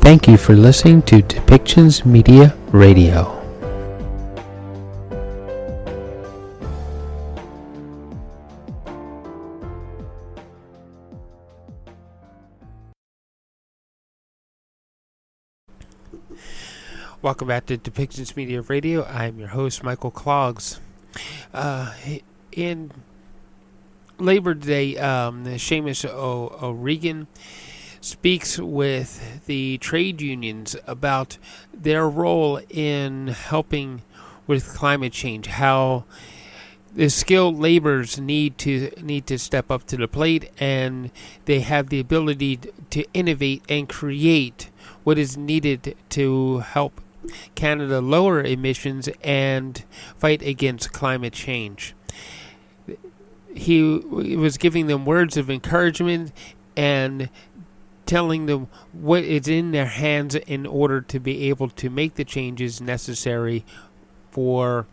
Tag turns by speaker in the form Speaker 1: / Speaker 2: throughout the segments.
Speaker 1: Thank you for listening to Depictions Media Radio. Welcome back to Depictions Media Radio. I'm your host, Michael Clogs. In Labor Day, Seamus O'Regan speaks with the trade unions about their role in helping with climate change, how the skilled laborers need to step up to the plate, and they have the ability to innovate and create what is needed to help Canada lower emissions and fight against climate change. He was giving them words of encouragement and telling them what is in their hands in order to be able to make the changes necessary for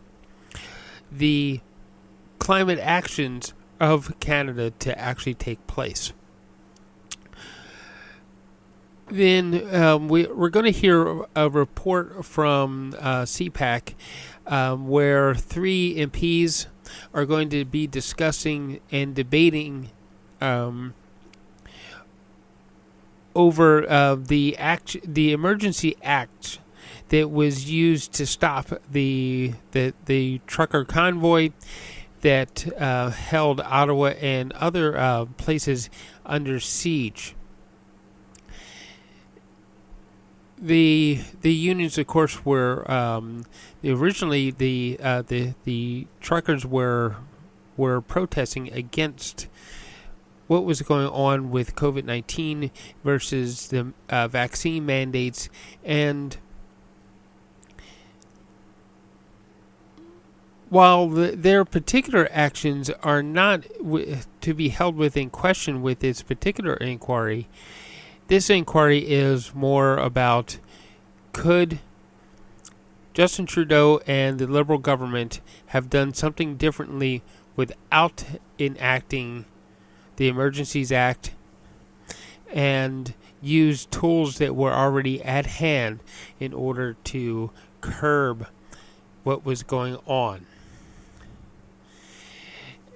Speaker 1: the climate actions of Canada to actually take place. Then we're going to hear a report from CPAC where 3 MPs are going to be discussing and debating over the emergency act that was used to stop the trucker convoy that held Ottawa and other places under siege. The unions, of course, were originally the truckers were protesting against what was going on with COVID-19 versus the vaccine mandates, and while their particular actions are not to be held within question with this particular inquiry, this inquiry is more about, could Justin Trudeau and the Liberal government have done something differently without enacting the Emergencies Act and use tools that were already at hand in order to curb what was going on.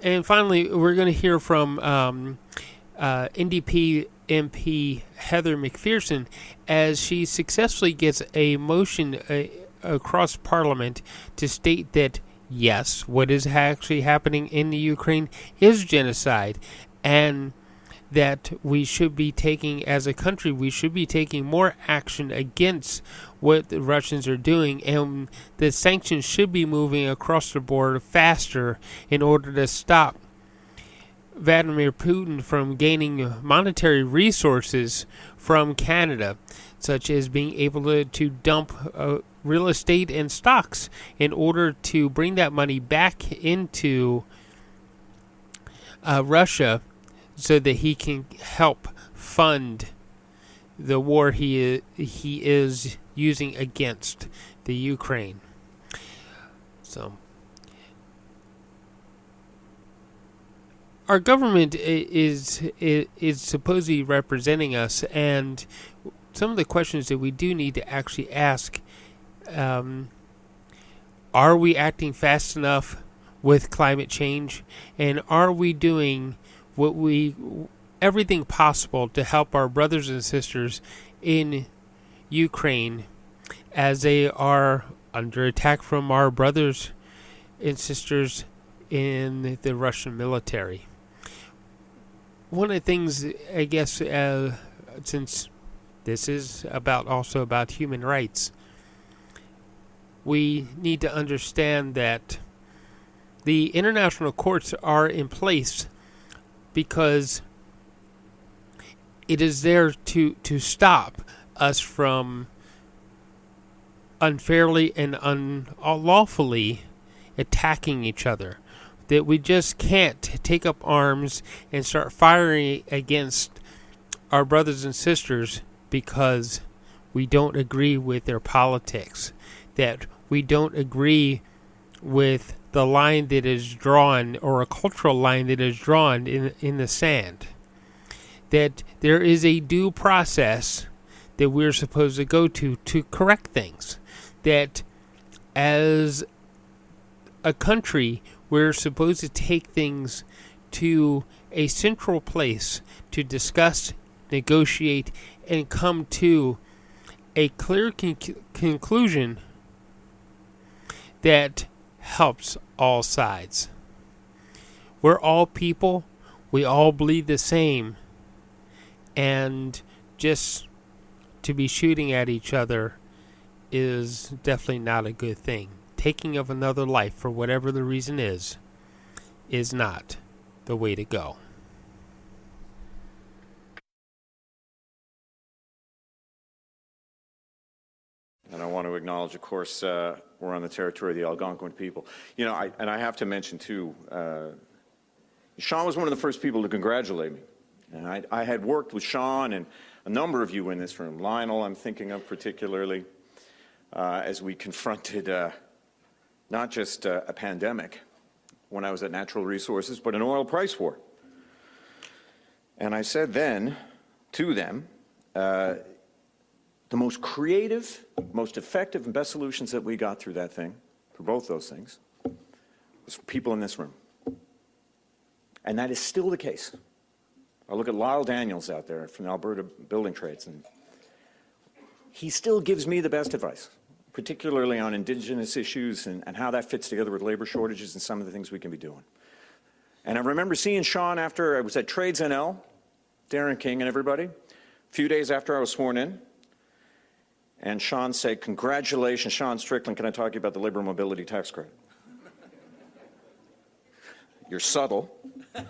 Speaker 1: And finally, we're going to hear from NDP MP Heather McPherson as she successfully gets a motion across Parliament to state that, yes, what is actually happening in the Ukraine is genocide, and that we should be taking, as a country, we should be taking more action against what the Russians are doing, and the sanctions should be moving across the board faster in order to stop Vladimir Putin from gaining monetary resources from Canada, such as being able to dump real estate and stocks in order to bring that money back into Russia so that he can help fund the war he is using against the Ukraine. So our government is supposedly representing us, and some of the questions that we do need to actually ask: are we acting fast enough with climate change, and are we doing everything possible to help our brothers and sisters in Ukraine as they are under attack from our brothers and sisters in the Russian military? One of the things, I guess, since this is also about human rights, we need to understand that the international courts are in place because it is there to stop us from unfairly and unlawfully attacking each other. That we just can't take up arms and start firing against our brothers and sisters because we don't agree with their politics, that we don't agree with the line that is drawn, or a cultural line that is drawn in the sand, that there is a due process that we're supposed to go to correct things. That as a country, we're supposed to take things to a central place to discuss, negotiate, and come to a clear conclusion that helps all sides. We're all people. We all bleed the same. And just to be shooting at each other is definitely not a good thing. Taking of another life, for whatever the reason is not the way to go.
Speaker 2: And I want to acknowledge, of course, we're on the territory of the Algonquin people. You know, I have to mention, too, Sean was one of the first people to congratulate me. And I had worked with Sean and a number of you in this room. Lionel, I'm thinking of particularly, as we confronted not just a pandemic when I was at Natural Resources, but an oil price war. And I said then to them, the most creative, most effective, and best solutions that we got through that thing, for both those things, was for people in this room. And that is still the case. I look at Lyle Daniels out there from the Alberta Building Trades, and he still gives me the best advice, particularly on Indigenous issues and how that fits together with labor shortages and some of the things we can be doing. And I remember seeing Sean after I was at Trades NL, Darren King and everybody, a few days after I was sworn in, and Sean said, "Congratulations, Sean Strickland, can I talk to you about the labor mobility tax credit?" You're subtle.
Speaker 3: No, I'm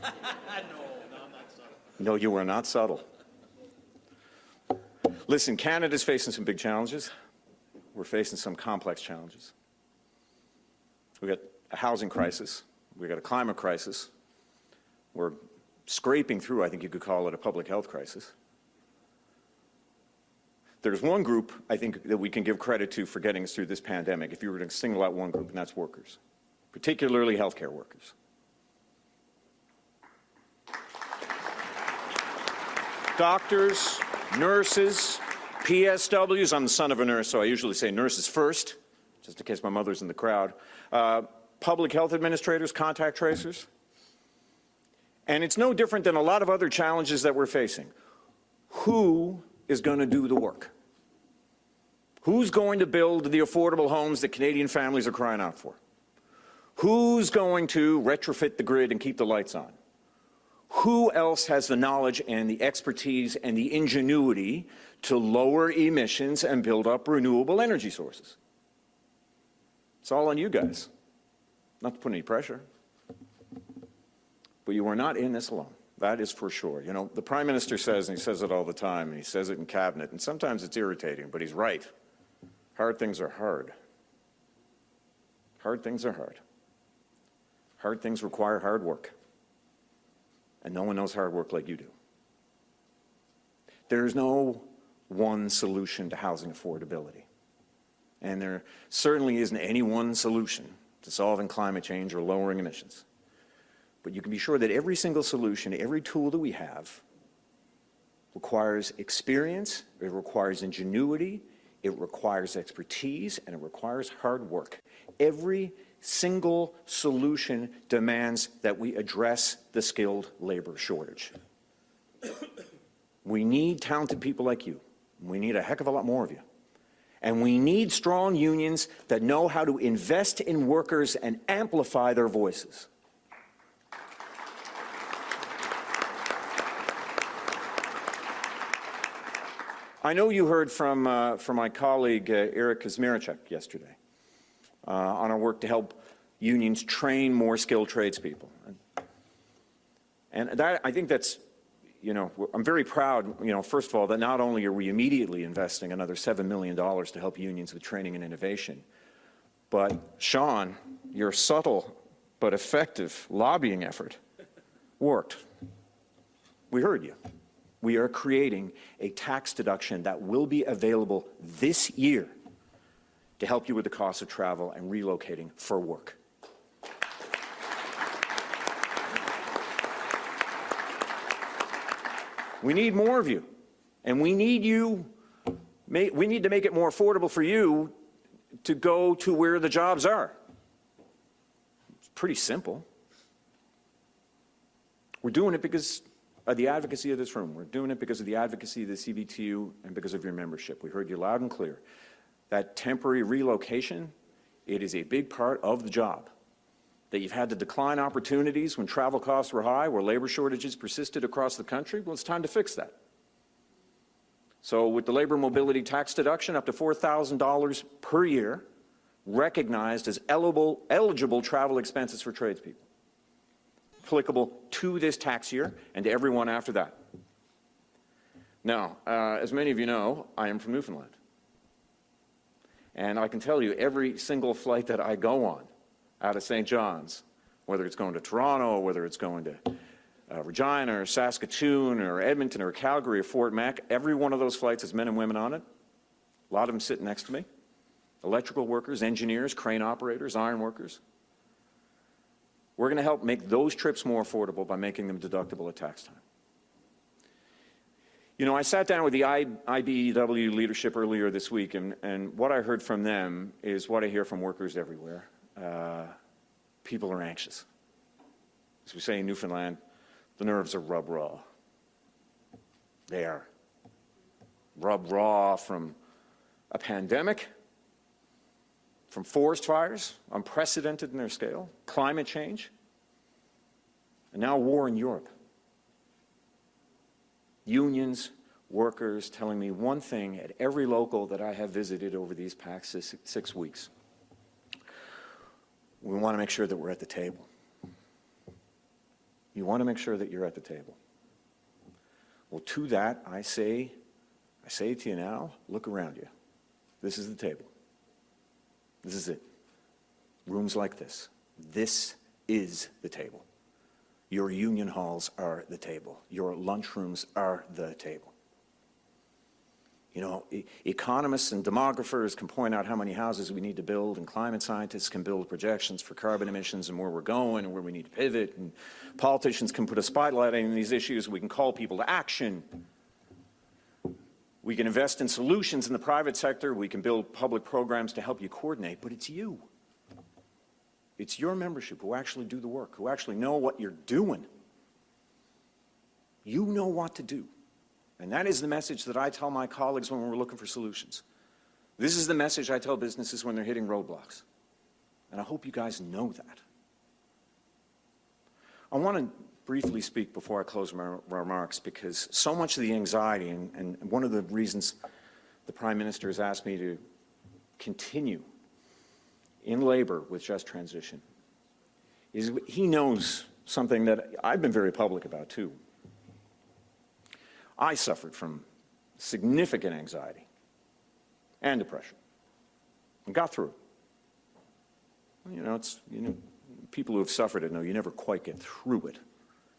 Speaker 3: not subtle.
Speaker 2: No, you were not subtle. Listen, Canada's facing some big challenges. We're facing some complex challenges. We've got a housing crisis. We've got a climate crisis. We're scraping through, I think you could call it, a public health crisis. There's one group, I think, that we can give credit to for getting us through this pandemic, if you were to single out one group, and that's workers, particularly healthcare workers. Doctors, nurses, PSWs. I'm the son of a nurse, so I usually say nurses first, just in case my mother's in the crowd. Public health administrators, contact tracers. And it's no different than a lot of other challenges that we're facing. Who is going to do the work? Who's going to build the affordable homes that Canadian families are crying out for? Who's going to retrofit the grid and keep the lights on? Who else has the knowledge and the expertise and the ingenuity to lower emissions and build up renewable energy sources? It's all on you guys. Not to put any pressure. But you are not in this alone. That is for sure. You know, the Prime Minister says, and he says it all the time, and he says it in Cabinet, and sometimes it's irritating, but he's right. Hard things are hard. Hard things are hard. Hard things require hard work. And no one knows hard work like you do. There is no one solution to housing affordability. And there certainly isn't any one solution to solving climate change or lowering emissions. But you can be sure that every single solution, every tool that we have, requires experience, it requires ingenuity, it requires expertise, and it requires hard work. Every single solution demands that we address the skilled labor shortage. We need talented people like you. We need a heck of a lot more of you. And we need strong unions that know how to invest in workers and amplify their voices. I know you heard from my colleague Eric Kazmierczak yesterday on our work to help unions train more skilled tradespeople. And that, I think that's, you know, I'm very proud, you know, first of all, that not only are we immediately investing another $7 million to help unions with training and innovation, but Sean, your subtle but effective lobbying effort worked. We heard you. We are creating a tax deduction that will be available this year to help you with the cost of travel and relocating for work. We need more of you, and we need you We need to make it more affordable for you to go to where the jobs are. It's pretty simple. We're doing it because of the advocacy of this room. We're doing it because of the advocacy of the CBTU and because of your membership. We heard you loud and clear. That temporary relocation, it is a big part of the job. That you've had to decline opportunities when travel costs were high, where labor shortages persisted across the country. Well, it's time to fix that. So with the labor mobility tax deduction up to $4,000 per year, recognized as eligible travel expenses for tradespeople, applicable to this tax year and to everyone after that. Now, as many of you know, I am from Newfoundland. And I can tell you every single flight that I go on out of St. John's, whether it's going to Toronto, whether it's going to Regina or Saskatoon or Edmonton or Calgary or Fort Mac, every one of those flights has men and women on it. A lot of them sitting next to me. Electrical workers, engineers, crane operators, iron workers. We're going to help make those trips more affordable by making them deductible at tax time. You know, I sat down with the IBEW leadership earlier this week, and what I heard from them is what I hear from workers everywhere. People are anxious. As we say in Newfoundland, the nerves are rub raw. They are rub raw from a pandemic, from forest fires, unprecedented in their scale, climate change, and now war in Europe. Unions, workers telling me one thing at every local that I have visited over these past 6 weeks. We want to make sure that we're at the table. You want to make sure that you're at the table. Well, to that, I say to you now, look around you. This is the table. This is it. Rooms like this. This is the table. Your union halls are the table. Your lunchrooms are the table. You know, economists and demographers can point out how many houses we need to build, and climate scientists can build projections for carbon emissions and where we're going and where we need to pivot, and politicians can put a spotlight on these issues. We can call people to action. We can invest in solutions in the private sector. We can build public programs to help you coordinate, but it's you. It's your membership who actually do the work, who actually know what you're doing. You know what to do. And that is the message that I tell my colleagues when we're looking for solutions. This is the message I tell businesses when they're hitting roadblocks. And I hope you guys know that. I want to briefly speak before I close my remarks, because so much of the anxiety, and one of the reasons the Prime Minister has asked me to continue in labor with just transition, is he knows something that I've been very public about too. I suffered from significant anxiety and depression and got through it. You know, people who have suffered it know you never quite get through it.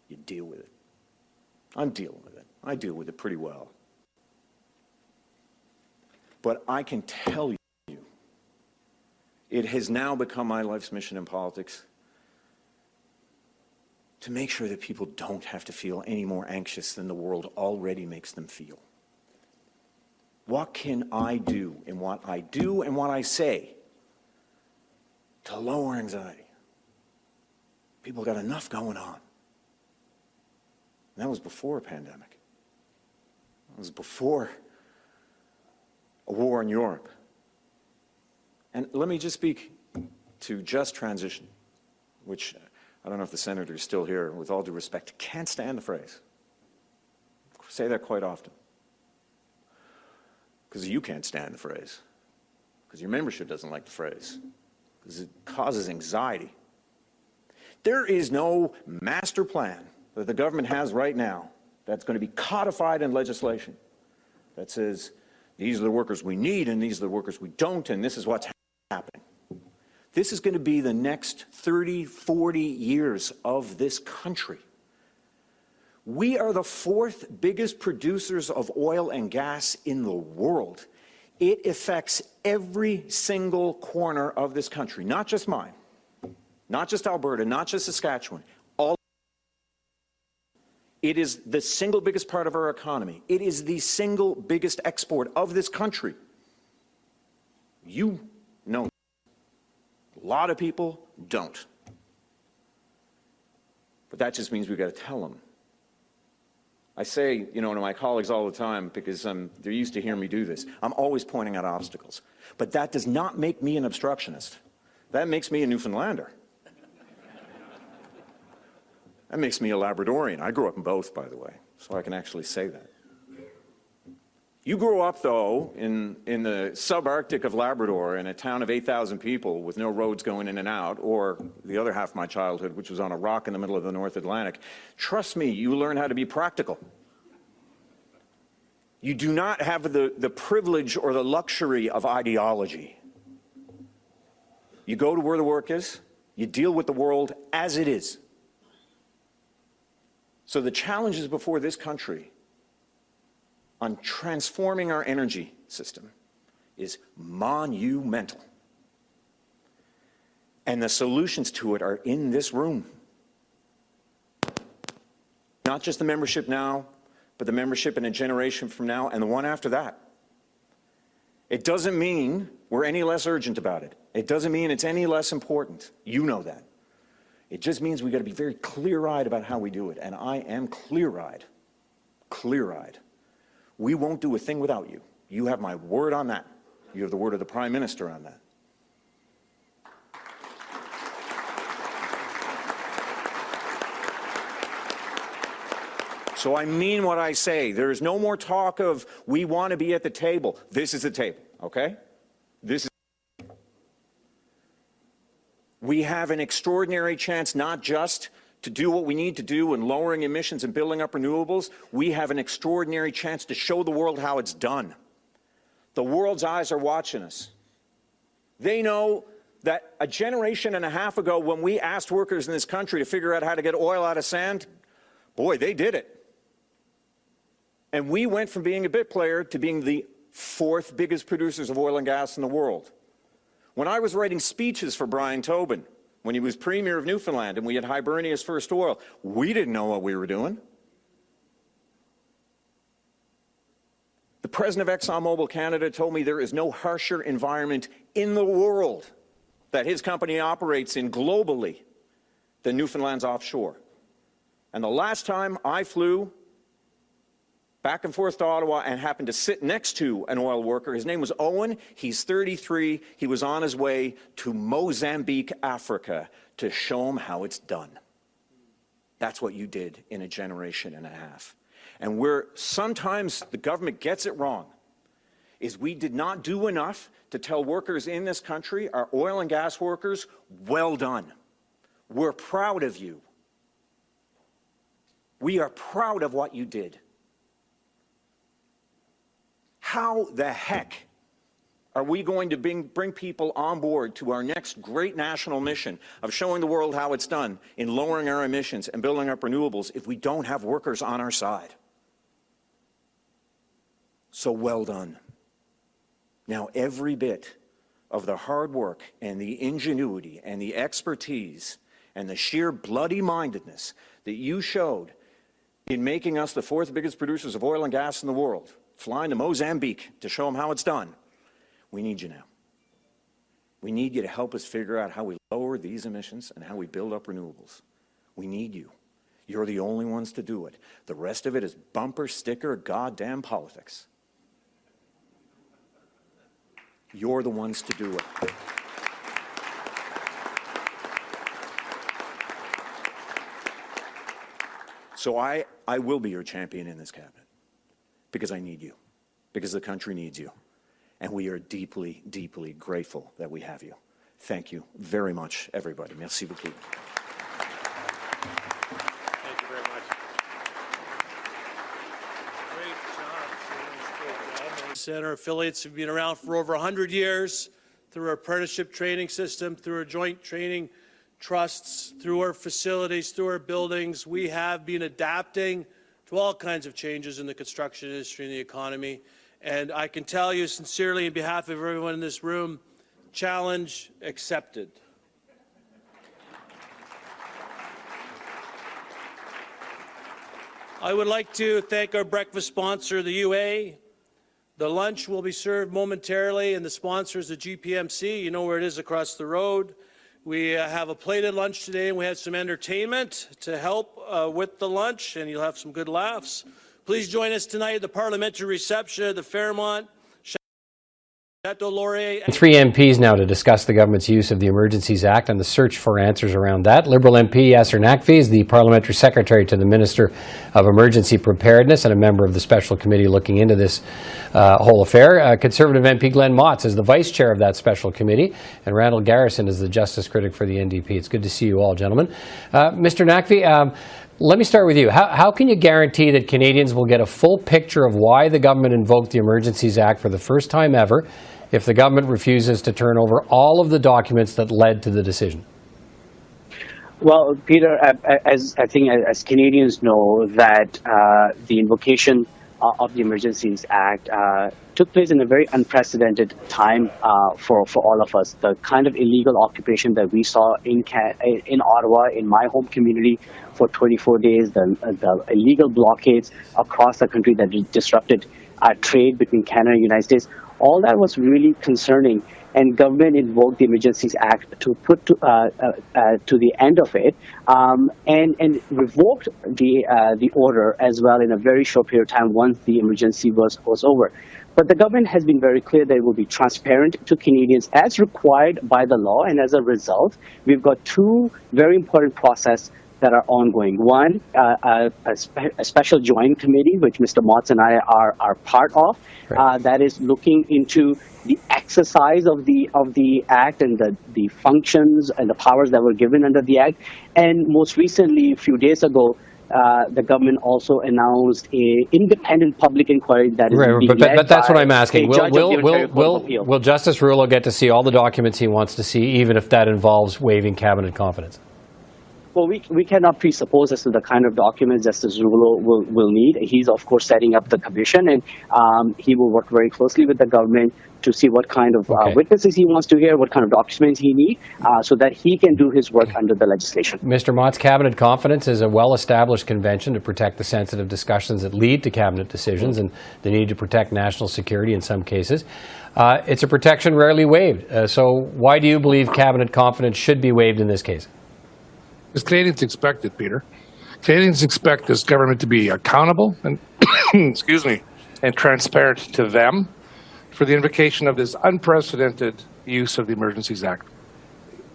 Speaker 2: You deal with it. I'm dealing with it. I deal with it pretty well. But I can tell you, it has now become my life's mission in politics to make sure that people don't have to feel any more anxious than the world already makes them feel. What can I do in what I do and what I say to lower anxiety? People got enough going on. And that was before a pandemic. It was before a war in Europe. And let me just speak to just transition, which I don't know if the senator is still here. With all due respect, can't stand the phrase. I say that quite often. Because you can't stand the phrase. Because your membership doesn't like the phrase. Because it causes anxiety. There is no master plan that the government has right now that's going to be codified in legislation that says these are the workers we need and these are the workers we don't, and this is what's happening. This is going to be the next 30, 40 years of this country. We are the fourth biggest producers of oil and gas in the world. It affects every single corner of this country, not just mine, not just Alberta, not just Saskatchewan. It is the single biggest part of our economy. It is the single biggest export of this country. You know. A lot of people don't. But that just means we've got to tell them. I say, to my colleagues all the time, because they're used to hearing me do this, I'm always pointing out obstacles. But that does not make me an obstructionist. That makes me a Newfoundlander. That makes me a Labradorian. I grew up in both, by the way, so I can actually say that. You grow up, though, in the subarctic of Labrador, in a town of 8,000 people with no roads going in and out, or the other half of my childhood, which was on a rock in the middle of the North Atlantic. Trust me, you learn how to be practical. You do not have the privilege or the luxury of ideology. You go to where the work is, you deal with the world as it is. So the challenges before this country on transforming our energy system is monumental. And the solutions to it are in this room. Not just the membership now, but the membership in a generation from now and the one after that. It doesn't mean we're any less urgent about it. It doesn't mean it's any less important. You know that. It just means we've got to be very clear-eyed about how we do it. And I am clear-eyed. Clear-eyed. We won't do a thing without you. You have my word on that. You have the word of the Prime Minister on that. So I mean what I say. There is no more talk of we want to be at the table. This is the table, okay? This is. We have an extraordinary chance not just to do what we need to do in lowering emissions and building up renewables. We have an extraordinary chance to show the world how it's done. The world's eyes are watching us. They know that a generation and a half ago, when we asked workers in this country to figure out how to get oil out of sand, boy, they did it. And we went from being a bit player to being the fourth biggest producers of oil and gas in the world. When I was writing speeches for Brian Tobin, when he was Premier of Newfoundland and we had Hibernia's first oil, we didn't know what we were doing. The president of ExxonMobil Canada told me there is no harsher environment in the world that his company operates in globally than Newfoundland's offshore. And the last time I flew back and forth to Ottawa and happened to sit next to an oil worker. His name was Owen. He's 33. He was on his way to Mozambique, Africa, to show him how it's done. That's what you did in a generation and a half. And where sometimes the government gets it wrong is we did not do enough to tell workers in this country, our oil and gas workers, well done. We're proud of you. We are proud of what you did. How the heck are we going to bring people on board to our next great national mission of showing the world how it's done in lowering our emissions and building up renewables if we don't have workers on our side? So well done. Now every bit of the hard work and the ingenuity and the expertise and the sheer bloody-mindedness that you showed in making us the fourth biggest producers of oil and gas in the world, flying to Mozambique to show them how it's done, we need you now. We need you to help us figure out how we lower these emissions and how we build up renewables. We need you. You're the only ones to do it. The rest of it is bumper sticker goddamn politics. You're the ones to do it. So I will be your champion in this cabinet because I need you, because the country needs you. And we are deeply, deeply grateful that we have you. Thank you very much, everybody. Merci beaucoup.
Speaker 3: Thank you very much. Great job. Center affiliates have been around for over 100 years through our apprenticeship training system, through our joint training trusts, through our facilities, through our buildings. We have been adapting to all kinds of changes in the construction industry and the economy. And I can tell you sincerely, on behalf of everyone in this room, challenge accepted. I would like to thank our breakfast sponsor, the UA. The lunch will be served momentarily, and the sponsor is the GPMC. You know where it is, across the road. We have a plated lunch today, and we had some entertainment to help with the lunch, and you'll have some good laughs. Please join us tonight at the parliamentary reception at the Fairmont.
Speaker 4: Three MPs now to discuss the government's use of the Emergencies Act and the search for answers around that. Liberal MP Heather McPherson is the Parliamentary Secretary to the Minister of Emergency Preparedness and a member of the special committee looking into this whole affair. Conservative MP Glenn Motz is the Vice Chair of that special committee, and Randall Garrison is the Justice Critic for the NDP. It's good to see you all, gentlemen. Mr. McPherson, let me start with you. How can you guarantee that Canadians will get a full picture of why the government invoked the Emergencies Act for the first time ever if the government refuses to turn over all of the documents that led to the decision?
Speaker 5: Well, Peter, as Canadians know, that the invocation of the Emergencies Act took place in a very unprecedented time for all of us. The kind of illegal occupation that we saw in Ottawa, in my home community, for 24 days, the illegal blockades across the country that disrupted trade between Canada and the United States, all that was really concerning, and government invoked the Emergencies Act to put to the end of it, and revoked the order as well in a very short period of time once the emergency was over. But the government has been very clear that it will be transparent to Canadians as required by the law, and as a result, we've got two very important processes that are ongoing. One, a special joint committee, which Mr. Motz and I are part of, right, that is looking into the exercise of the Act and the functions and the powers that were given under the Act. And most recently, a few days ago, the government also announced an independent public inquiry that is being led
Speaker 4: but that's what I'm asking.
Speaker 5: Will
Speaker 4: Justice Rouleau get to see all the documents he wants to see, even if that involves waiving cabinet confidence?
Speaker 5: Well, we cannot presuppose as to the kind of documents Justice Rouleau will need. He's, of course, setting up the commission, and he will work very closely with the government to see what kind of witnesses he wants to hear, what kind of documents he needs, so that he can do his work under the legislation. Mr.
Speaker 4: Motz, cabinet confidence is a well-established convention to protect the sensitive discussions that lead to cabinet decisions and the need to protect national security in some cases. It's a protection rarely waived. So why do you believe cabinet confidence should be waived in this case?
Speaker 6: Because Canadians expect it, Peter. Canadians expect this government to be accountable and, excuse me, and transparent to them for the invocation of this unprecedented use of the Emergencies Act.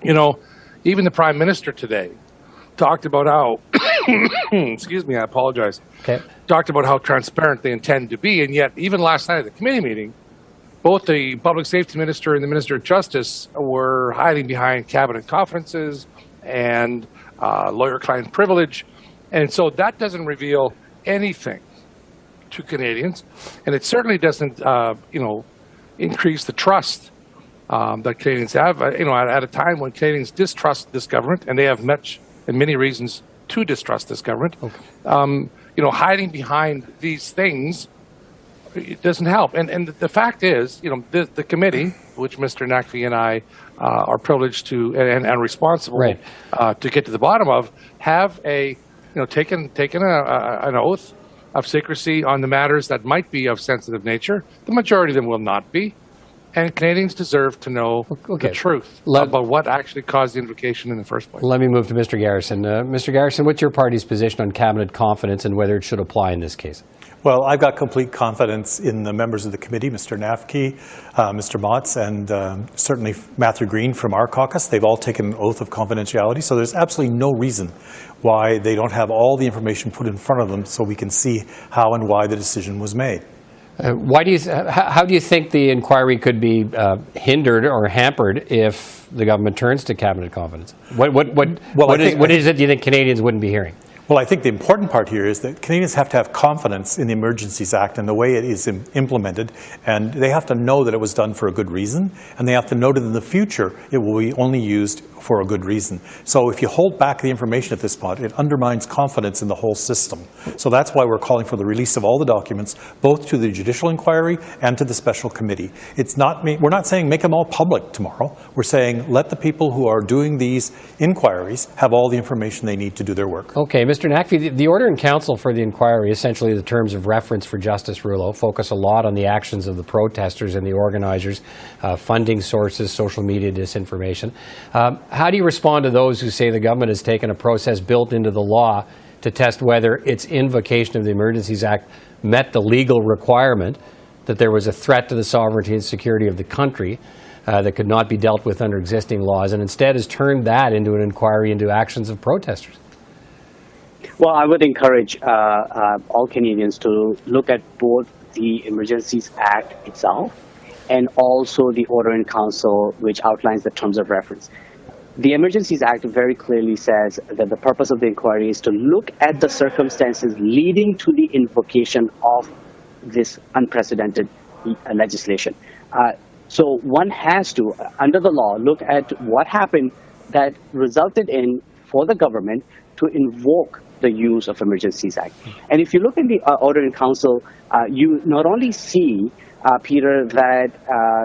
Speaker 6: You know, even the Prime Minister today talked about how, excuse me, I apologize, talked about how transparent they intend to be, and yet even last night at the committee meeting, both the Public Safety Minister and the Minister of Justice were hiding behind cabinet conferences and lawyer-client privilege, and so that doesn't reveal anything to Canadians, and it certainly doesn't, increase the trust that Canadians have. At a time when Canadians distrust this government, and they have many reasons to distrust this government. Hiding behind these things, it doesn't help. And the fact is, the committee, which Mr. McPherson and I are privileged to and responsible to get to the bottom of, have taken an oath of secrecy on the matters that might be of sensitive nature. The majority of them will not be. And Canadians deserve to know the truth about what actually caused the invocation in the first place.
Speaker 4: Let me move to Mr. Garrison. Mr. Garrison, what's your party's position on cabinet confidence and whether it should apply in this case?
Speaker 7: Well, I've got complete confidence in the members of the committee, Mr. McPherson, Mr. Motz, and certainly Matthew Green from our caucus. They've all taken an oath of confidentiality, so there's absolutely no reason why they don't have all the information put in front of them so we can see how and why the decision was made.
Speaker 4: How do you think the inquiry could be hindered or hampered if the government turns to cabinet confidence? What is it you think Canadians wouldn't be hearing?
Speaker 7: Well, I think the important part here is that Canadians have to have confidence in the Emergencies Act and the way it is implemented, and they have to know that it was done for a good reason, and they have to know that in the future it will be only used for a good reason. So if you hold back the information at this point, it undermines confidence in the whole system. So that's why we're calling for the release of all the documents, both to the judicial inquiry and to the special committee. We're not saying make them all public tomorrow. We're saying let the people who are doing these inquiries have all the information they need to do their work.
Speaker 4: Okay, Mr. Mr. Nakfi, the order in council for the inquiry, essentially the terms of reference for Justice Rouleau, focus a lot on the actions of the protesters and the organizers, funding sources, social media disinformation. How do you respond to those who say the government has taken a process built into the law to test whether its invocation of the Emergencies Act met the legal requirement that there was a threat to the sovereignty and security of the country that could not be dealt with under existing laws, and instead has turned that into an inquiry into actions of protesters?
Speaker 5: Well, I would encourage all Canadians to look at both the Emergencies Act itself and also the Order in Council, which outlines the terms of reference. The Emergencies Act very clearly says that the purpose of the inquiry is to look at the circumstances leading to the invocation of this unprecedented legislation. So one has to, under the law, look at what happened that resulted in, for the government, to invoke the use of Emergencies Act. And if you look in the Order in Council, you not only see, Peter, that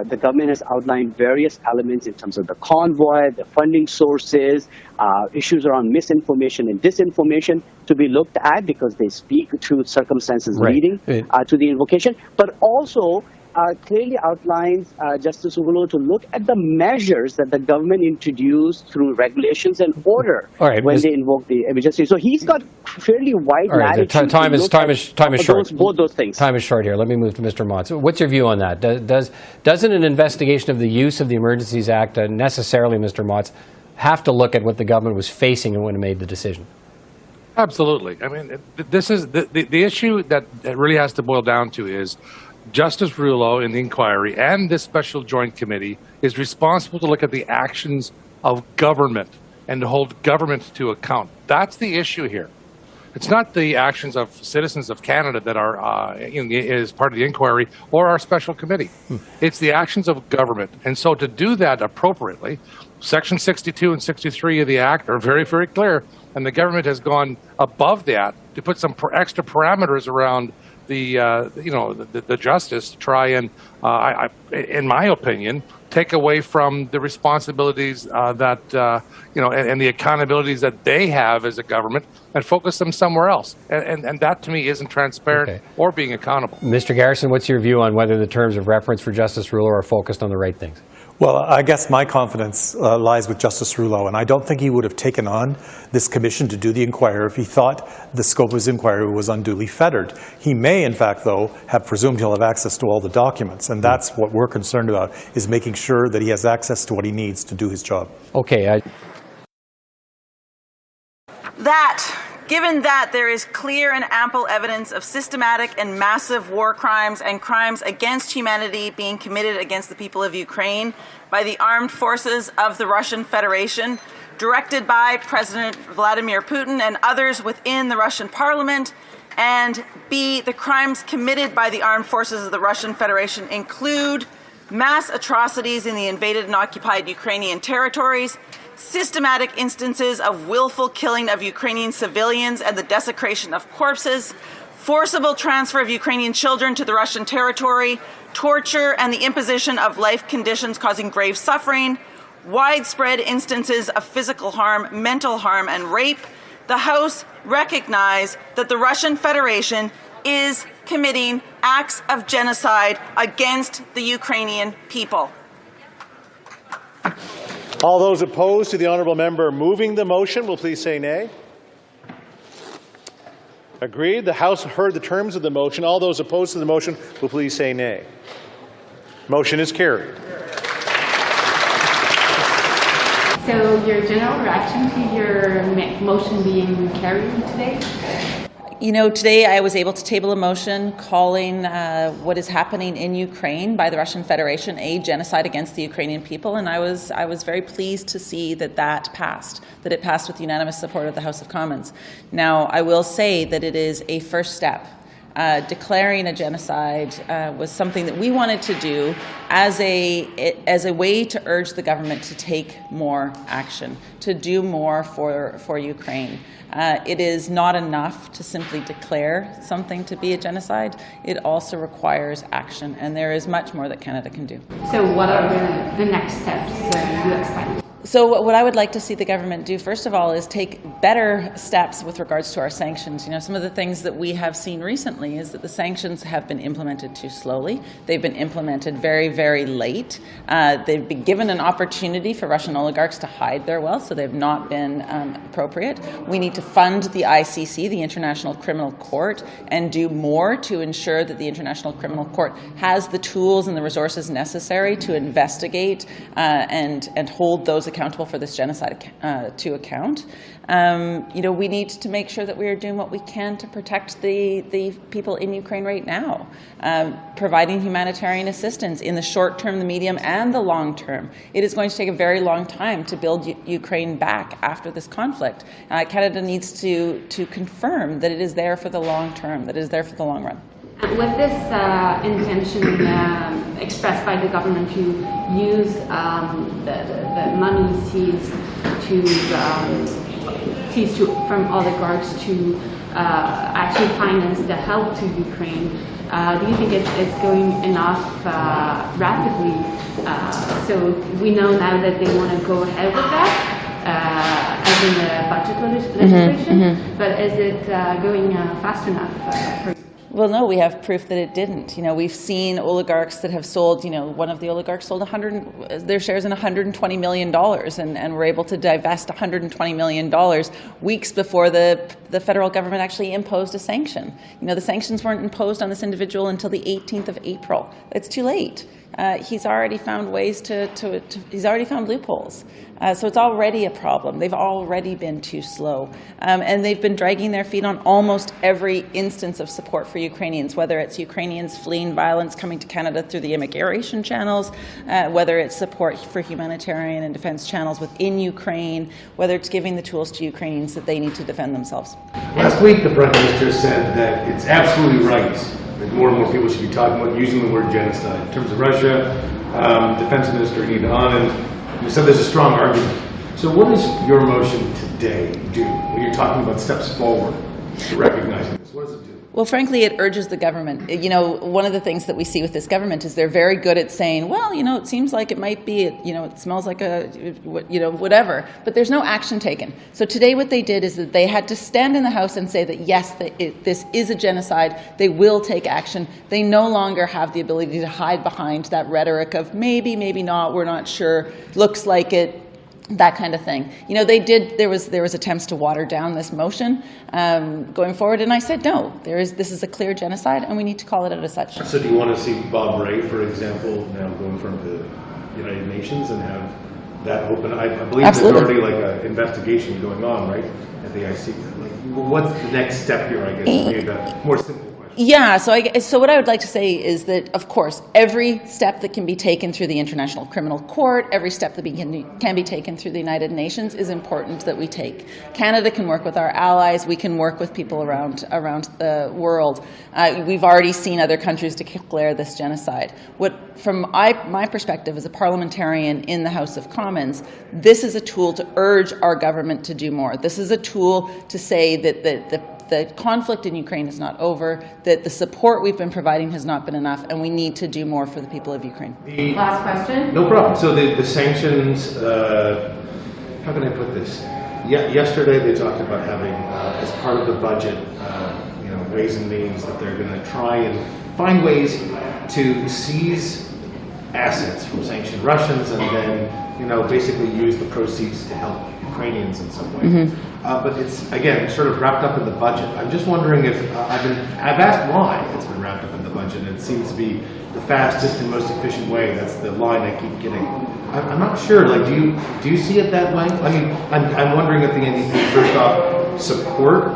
Speaker 5: the government has outlined various elements in terms of the convoy, the funding sources, issues around misinformation and disinformation to be looked at because they speak to circumstances leading to the invocation, but also clearly outlines Justice Rouleau to look at the measures that the government introduced through regulations and order when they invoke the emergency. So he's got fairly wide latitude.
Speaker 4: Time is short.
Speaker 5: Both those things.
Speaker 4: Time is short here. Let me move to Mr. Mott. So what's your view on that? Doesn't an investigation of the use of the Emergencies Act necessarily, Mr. Mott, have to look at what the government was facing when it made the decision?
Speaker 6: Absolutely. I mean, this is the issue that really has to boil down to is Justice Rouleau in the inquiry and this special joint committee is responsible to look at the actions of government and to hold government to account. That's the issue here. It's not the actions of citizens of Canada that are is part of the inquiry or our special committee. It's the actions of government. And so to do that appropriately, Section 62 and 63 of the Act are very, very clear, and the government has gone above that to put some extra parameters around the justice to try and, in my opinion, take away from the responsibilities and the accountabilities that they have as a government and focus them somewhere else. And that, to me, isn't transparent or being accountable.
Speaker 4: Mr. Garrison, what's your view on whether the terms of reference for Justice Rouleau are focused on the right things?
Speaker 7: Well, I guess my confidence lies with Justice Rouleau, and I don't think he would have taken on this commission to do the inquiry if he thought the scope of his inquiry was unduly fettered. He may, in fact, though, have presumed he'll have access to all the documents, and that's what we're concerned about, is making sure that he has access to what he needs to do his job.
Speaker 4: Okay.
Speaker 8: Given that there is clear and ample evidence of systematic and massive war crimes and crimes against humanity being committed against the people of Ukraine by the armed forces of the Russian Federation, directed by President Vladimir Putin and others within the Russian parliament, and B, the crimes committed by the armed forces of the Russian Federation include mass atrocities in the invaded and occupied Ukrainian territories, systematic instances of willful killing of Ukrainian civilians and the desecration of corpses, forcible transfer of Ukrainian children to the Russian territory, torture and the imposition of life conditions causing grave suffering, widespread instances of physical harm, mental harm, and rape. The House recognized that the Russian Federation is committing acts of genocide against the Ukrainian people.
Speaker 9: All those opposed to the honourable member moving the motion will please say nay. Agreed. The House heard the terms of the motion. All those opposed to the motion will please say nay. Motion is carried.
Speaker 10: So your general reaction to your motion being carried today?
Speaker 8: You know, today I was able to table a motion calling what is happening in Ukraine by the Russian Federation a genocide against the Ukrainian people, and I was very pleased to see that passed, that it passed with unanimous support of the House of Commons. Now, I will say that it is a first step. Declaring a genocide was something that we wanted to do as a way to urge the government to take more action, to do more for Ukraine. It is not enough to simply declare something to be a genocide. It also requires action, and there is much more that Canada can do.
Speaker 10: So what are the next steps you expect?
Speaker 8: So what I would like to see the government do, first of all, is take better steps with regards to our sanctions. You know, some of the things that we have seen recently is that the sanctions have been implemented too slowly. They've been implemented very, very late. They've been given an opportunity for Russian oligarchs to hide their wealth, so they've not been appropriate. We need to fund the ICC, the International Criminal Court, and do more to ensure that the International Criminal Court has the tools and the resources necessary to investigate and hold those accountable for this genocide to account. You know, we need to make sure that we are doing what we can to protect the people in Ukraine right now, providing humanitarian assistance in the short term, the medium, and the long term. It is going to take a very long time to build Ukraine back after this conflict. Canada needs to confirm that it is there for the long term, that it is there for the long run.
Speaker 10: With this intention expressed by the government to use the money seized from oligarchs to actually finance the help to Ukraine, do you think it's going enough rapidly? So we know now that they want to go ahead with that, as in the budget legislation, but is it going fast enough for you?
Speaker 8: Well, no, we have proof that it didn't. You know, we've seen oligarchs that have sold, you know, one of the oligarchs sold their shares in $120 million and were able to divest $120 million weeks before the federal government actually imposed a sanction. You know, the sanctions weren't imposed on this individual until the 18th of April. It's too late. He's already found ways he's already found loopholes. So it's already a problem. They've already been too slow. And they've been dragging their feet on almost every instance of support for Ukrainians, whether it's Ukrainians fleeing violence coming to Canada through the immigration channels, whether it's support for humanitarian and defense channels within Ukraine, whether it's giving the tools to Ukrainians that they need to defend themselves.
Speaker 11: Last week, the Prime Minister said that it's absolutely right that more and more people should be talking about using the word genocide. In terms of Russia, Defense Minister Ida Anand said there's a strong argument. So what does your motion today do when you're talking about steps forward to recognizing this? What does it do?
Speaker 8: Well, frankly, it urges the government. You know, one of the things that we see with this government is they're very good at saying, well, you know, it seems like it might be, you know, it smells like a, you know, whatever, but there's no action taken. So today what they did is that they had to stand in the House and say that, yes, this is a genocide. They will take action. They no longer have the ability to hide behind that rhetoric of maybe, maybe not, we're not sure, looks like it, that kind of thing. You know, there was attempts to water down this motion going forward, and I said, no, this is a clear genocide, and we need to call it out as such.
Speaker 11: So do you want to see Bob Ray, for example, now go in front of the United Nations and have that open? I believe
Speaker 8: Absolutely.
Speaker 11: There's already like an investigation going on, right, at the IC. Like, what's the next step here, I guess, maybe a more simple question.
Speaker 8: Yeah, so what I would like to say is that, of course, every step that can be taken through the International Criminal Court, every step that can be taken through the United Nations is important that we take. Canada can work with our allies. We can work with people around the world. We've already seen other countries declare this genocide. From my perspective as a parliamentarian in the House of Commons, this is a tool to urge our government to do more. This is a tool to say that the conflict in Ukraine is not over, that the support we've been providing has not been enough, and we need to do more for the people of Ukraine.
Speaker 10: Last question?
Speaker 11: No problem. So the sanctions, how can I put this? Yesterday they talked about having, as part of the budget, you know, ways and means that they're going to try and find ways to seize assets from sanctioned Russians and then, you know, basically use the proceeds to help Ukrainians in some way. Mm-hmm. But it's, again, sort of wrapped up in the budget. I'm just wondering if, I've asked why it's been wrapped up in the budget, and it seems to be the fastest and most efficient way. That's the line I keep getting. I'm not sure, like, do you see it that way? I mean, I'm wondering if the NDP, first off, support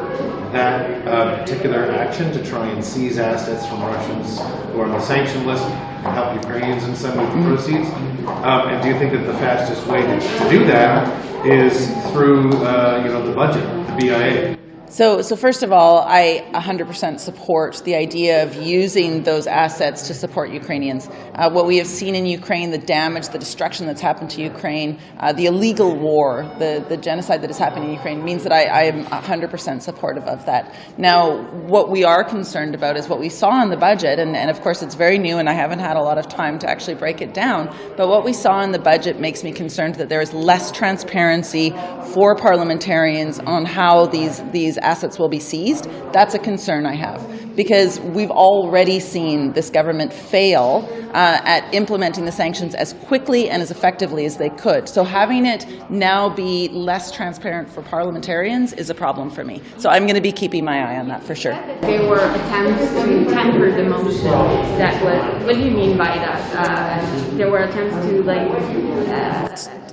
Speaker 11: that particular action to try and seize assets from Russians who are on the sanction list and help Ukrainians in some of the proceeds? And do you think that the fastest way to do that is through, you know, the budget, the BIA?
Speaker 8: So first of all, I 100% support the idea of using those assets to support Ukrainians. What we have seen in Ukraine, the damage, the destruction that's happened to Ukraine, the illegal war, the genocide that has happened in Ukraine means that I am 100% supportive of that. Now, what we are concerned about is what we saw in the budget, and of course it's very new and I haven't had a lot of time to actually break it down, but what we saw in the budget makes me concerned that there is less transparency for parliamentarians on how these assets will be seized. That's a concern I have, because we've already seen this government fail at implementing the sanctions as quickly and as effectively as they could. So having it now be less transparent for parliamentarians is a problem for me. So I'm going to be keeping my eye on that for sure.
Speaker 10: There were attempts to tamper the motion. That was, what do you mean by that? There were attempts to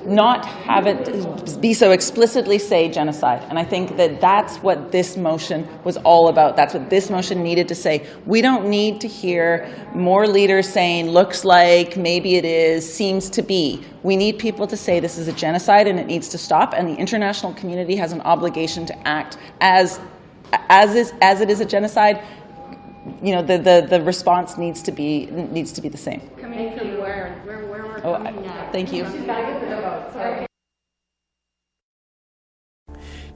Speaker 8: not have it be so explicitly say genocide. And I think that that's what this motion was all about. That's what this motion needed to say. We don't need to hear more leaders saying, looks like, maybe it is, seems to be. We need people to say this is a genocide and it needs to stop, and the international community has an obligation to act as it is a genocide. You know, the response needs to be the same.
Speaker 10: Thank you.
Speaker 8: Thank you.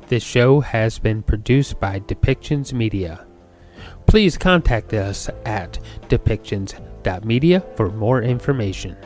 Speaker 1: This show has been produced by Depictions Media. Please contact us at depictions.media for more information.